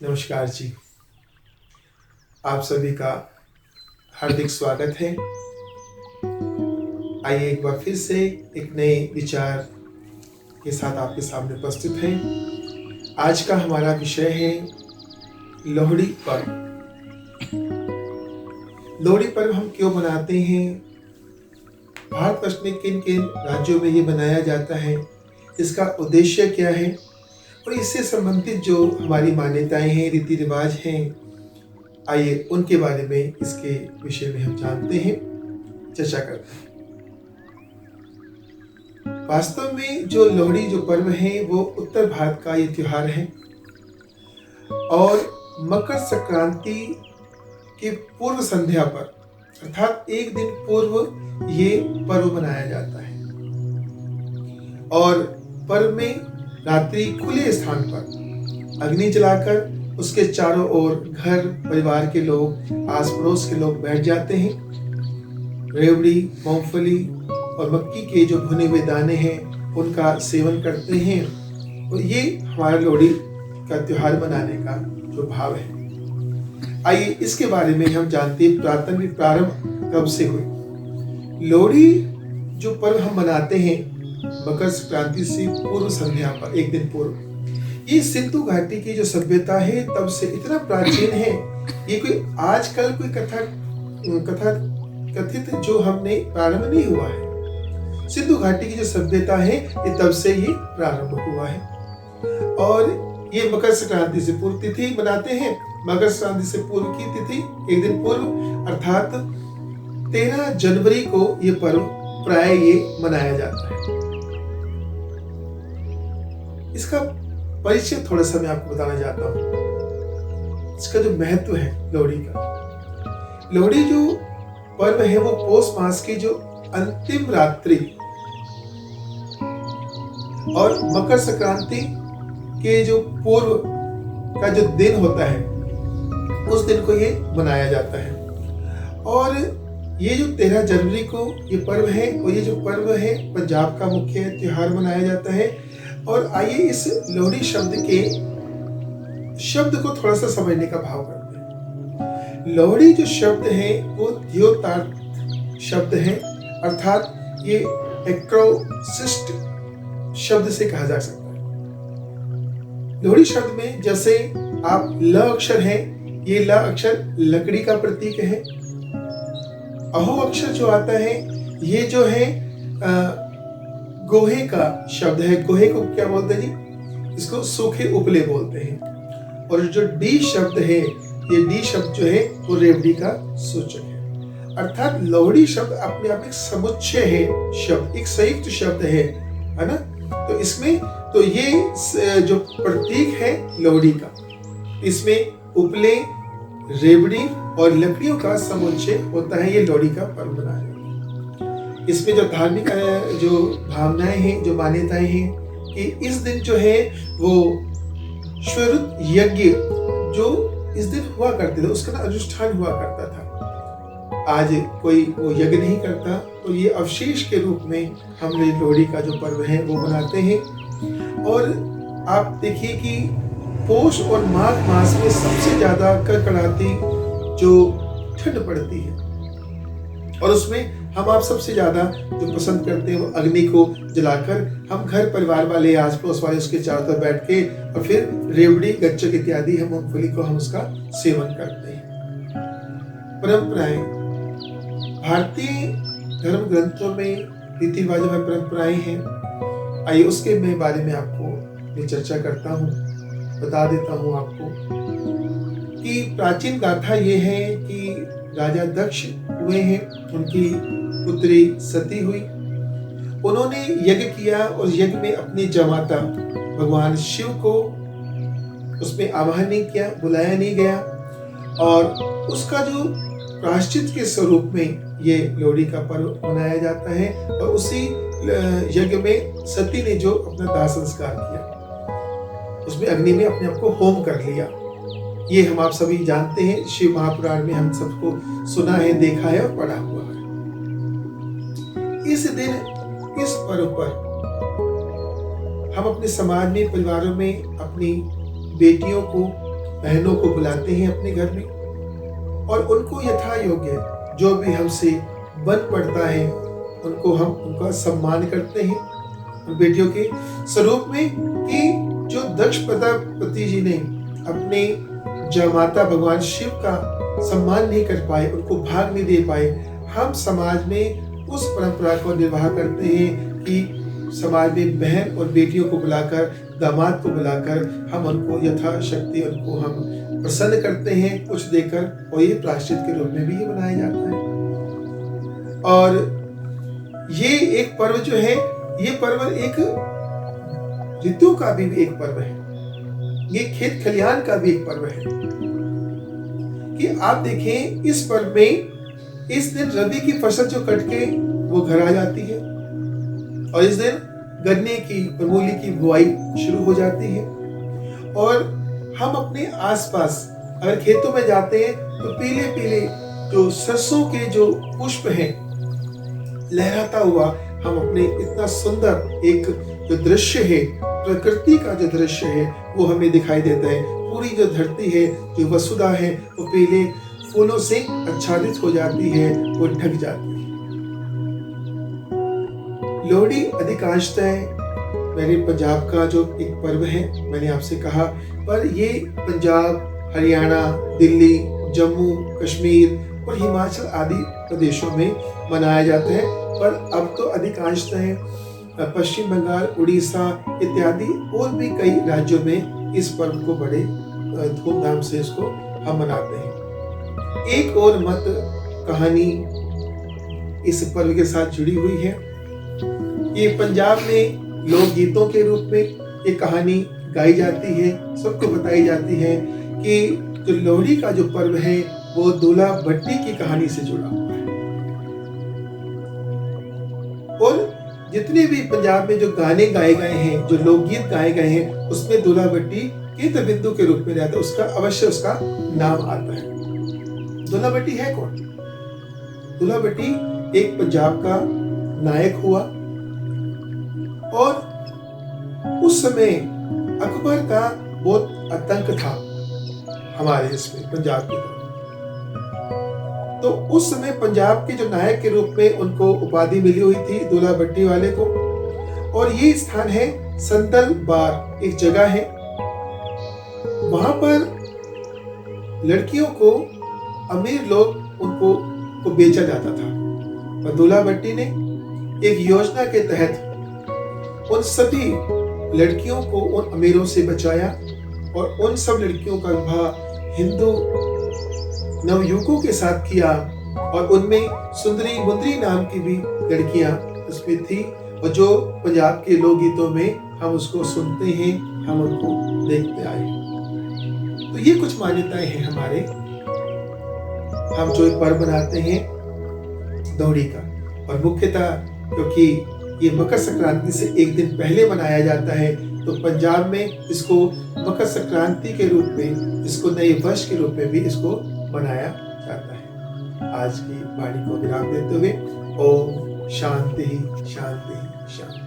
नमस्कार जी। आप सभी का हार्दिक स्वागत है। आइए एक बार फिर से एक नए विचार के साथ आपके सामने प्रस्तुत हैं। आज का हमारा विषय है लोहड़ी पर्व। लोहड़ी पर्व हम क्यों मनाते हैं, भारतवर्ष में किन किन राज्यों में ये मनाया जाता है, इसका उद्देश्य क्या है और इससे संबंधित जो हमारी मान्यताएं हैं, रीति रिवाज हैं, आइए उनके बारे में, इसके विषय में हम जानते हैं, चर्चा करते हैं। वास्तव में जो लोहड़ी जो पर्व है वो उत्तर भारत का ये त्योहार है और मकर संक्रांति के पूर्व संध्या पर अर्थात एक दिन पूर्व ये पर्व मनाया जाता है और पर्व में रात्रि खुले स्थान पर अग्नि जलाकर उसके चारों ओर घर परिवार के लोग, आस पड़ोस के लोग बैठ जाते हैं। रेवड़ी, मूंगफली और मक्की के जो भुने हुए दाने हैं उनका सेवन करते हैं और ये हमारा लोहड़ी का त्योहार मनाने का जो भाव है। आइए इसके बारे में हम जानते हैं प्रारंभ कब से हुई। लोहड़ी जो पर्व हम मनाते हैं मकर संक्रांति से पूर्व संध्या पर एक दिन पूर्व, ये सिंधु घाटी की जो सभ्यता है तब से इतना प्राचीन है। ये कोई आजकल कोई कथा कथित जो हमने प्रारंभ नहीं हुआ है। सिंधु घाटी की जो सभ्यता है ये तब से ये प्रारंभ हुआ है और ये मकर संक्रांति से पूर्व तिथि मनाते हैं। मकर संक्रांति से पूर्व की तिथि एक दिन पूर्व अर्थात 13 जनवरी को ये पर्व प्राय ये मनाया जाता है। इसका परिचय थोड़ा सा मैं आपको बताना चाहता हूं। इसका जो महत्व है लोहड़ी का, लोहड़ी जो पर्व है वो पौष मास की जो अंतिम रात्रि और मकर संक्रांति के जो पूर्व का जो दिन होता है उस दिन को ये मनाया जाता है और ये जो 13 जनवरी को ये पर्व है और ये जो पर्व है पंजाब का मुख्य त्योहार मनाया जाता है। और आइए इस लोहड़ी शब्द को थोड़ा सा समझने का भाव करते हैं। लोहड़ी जो शब्द है वो द्योतार्थ शब्द है अर्थात ये एक्रोसिस्ट शब्द से कहा जा सकता है। लोहड़ी शब्द में जैसे आप ल अक्षर है, ये ल अक्षर लकड़ी का प्रतीक है। अहो अक्षर जो आता है ये जो है गोहे का शब्द है। गोहे को क्या बोलते हैं जी? इसको सूखे उपले बोलते हैं। और जो डी शब्द है, ये डी शब्द जो है वो रेवड़ी का सूचक है। अर्थात लोहड़ी शब्द अपने आप एक समुच्चय है, शब्द एक संयुक्त शब्द है ना। तो इसमें तो ये जो प्रतीक है लोहड़ी का, इसमें उपले, रेवड़ी और लकड़ियों का समुच्चय होता है। ये लोहड़ी का पर्व मनाया जाता है। इसमें जो धार्मिक जो भावनाएं हैं, जो मान्यताएं हैं कि इस दिन जो है वो श्वरुत यज्ञ जो इस दिन हुआ करते थे उसका अनुष्ठान हुआ करता था। आज कोई वो यज्ञ नहीं करता तो ये अवशेष के रूप में हम लोहड़ी का जो पर्व है वो मनाते हैं। और आप देखिए कि पौष और माघ मास में सबसे ज्यादा कड़कड़ाती जो ठंड पड़ती है और उसमें हम आप सबसे ज्यादा जो पसंद करते हैं वो अग्नि को जलाकर हम घर परिवार वाले, आस पड़ोस वाले उसके चारों तरफ बैठ के और फिर रेवड़ी, गच्चक इत्यादि हम मूंगफली को हम उसका सेवन करते हैं। परंपराएं, भारतीय धर्म ग्रंथों में रीति रिवाजों में परंपराएं हैं। आइए उसके मैं बारे में आपको मैं चर्चा करता हूँ, बता देता हूँ आपको कि प्राचीन गाथा ये है कि राजा दक्ष हुए हैं, उनकी पुत्री सती हुई। उन्होंने यज्ञ किया और यज्ञ में अपनी जमाता भगवान शिव को उसमें आवाहन नहीं किया, बुलाया नहीं गया और उसका जो प्रायश्चित के स्वरूप में ये लोहड़ी का पर्व मनाया जाता है। और उसी यज्ञ में सती ने जो अपना दाह संस्कार किया, उसमें अग्नि में अपने आप को होम कर लिया। ये हम आप सभी जानते हैं, शिव महापुराण में हम सबको सुना है, देखा है और पढ़ा हुआ है। इस दिन, इस पर्व पर हम अपने समाज में, परिवारों में अपनी बेटियों को बहनों को बुलाते हैं अपने घर में और उनको यथा योग्य जो भी हमसे बन पड़ता है उनको हम उनका सम्मान करते हैं बेटियों के स्वरूप में। कि जो दक्ष प्रजापति जी ने अपने जमाता भगवान शिव का सम्मान नहीं कर पाए, उनको भाग नहीं दे पाए, हम समाज में उस परंपरा को निर्वाह करते हैं कि समाज में बहन और बेटियों को बुलाकर, दामाद को बुलाकर हम उनको यथाशक्ति उनको हम प्रसन्न करते हैं कुछ देकर, और ये प्रायश्चित के रूप में भी ये मनाया जाता है। और ये एक पर्व जो है, ये पर्व एक ऋतु का भी एक पर्व है, ये खेत खलिहान का भी एक पर्व है। कि आप देखें इस पर्व में इस दिन रबी की फसल जो कट के वो घर आ जाती है और इस दिन गन्ने की और मूली की बुआई शुरू हो जाती है। और हम अपने आसपास अगर खेतों में जाते हैं तो पीले पीले जो सरसों के जो पुष्प हैं लहराता हुआ हम अपने इतना सुंदर एक जो दृश्य है, प्रकृति का जो दृश्य है वो हमें दिखाई देता है। पूरी जो धरती है, जो वसुधा है, वो पीले फूलों से आच्छादित हो जाती है, वो ढक जाती है। लोहड़ी अधिकांशतः मेरे पंजाब का जो एक पर्व है, मैंने आपसे कहा, पर ये पंजाब, हरियाणा, दिल्ली, जम्मू कश्मीर और हिमाचल आदि प्रदेशों में मनाया जाता है। पर अब तो अधिकांशतः पश्चिम बंगाल, उड़ीसा इत्यादि और भी कई राज्यों में इस पर्व को बड़े धूमधाम से इसको हम मनाते हैं। एक और मत कहानी इस पर्व के साथ जुड़ी हुई है। ये पंजाब में लोकगीतों के रूप में ये कहानी गाई जाती है, सबको बताई जाती है कि जो लोहड़ी का जो पर्व है वो दूल्हा भट्टी की कहानी से जुड़ा हुआ है। और जितने भी पंजाब में जो गाने गाए गए हैं, जो लोकगीत गाए गए हैं, उसमें दूल्हा भट्टी केंद्र बिंदु के रूप में रहता है, उसका अवश्य उसका नाम आता है। दूल्हा भट्टी है कौन? दूल्हा भट्टी एक पंजाब का नायक हुआ और उस समय अकबर का बहुत आतंक था हमारे इसमें पंजाब की तरफ। तो उस समय पंजाब के जो नायक के रूप में उनको उपाधि मिली हुई थी दूल्हा भट्टी वाले को। और ये स्थान है संतल बार, एक जगह है, वहां पर लड़कियों को अमीर लोग उनको बेचा जाता था। और दूल्हा भट्टी ने एक योजना के तहत उन सभी लड़कियों को उन अमीरों से बचाया और उन सब लड़कियों का विवाह हिंदू नवयुवकों के साथ किया। और उनमें सुंदरी मुंदरी नाम की भी लड़कियां उसमें थी, और जो पंजाब के लोकगीतों में हम उसको सुनते हैं, हम उनको देखते आए। तो ये कुछ मान्यताएं हैं हमारे, हम जो एक पर्व मनाते हैं लोहड़ी का। और मुख्यतः क्योंकि ये मकर संक्रांति से एक दिन पहले मनाया जाता है, तो पंजाब में इसको मकर संक्रांति के रूप में, इसको नए वर्ष के रूप में भी इसको मनाया जाता है। आज की वाणी को विराम देते हुए ओम शांति शांति शांति।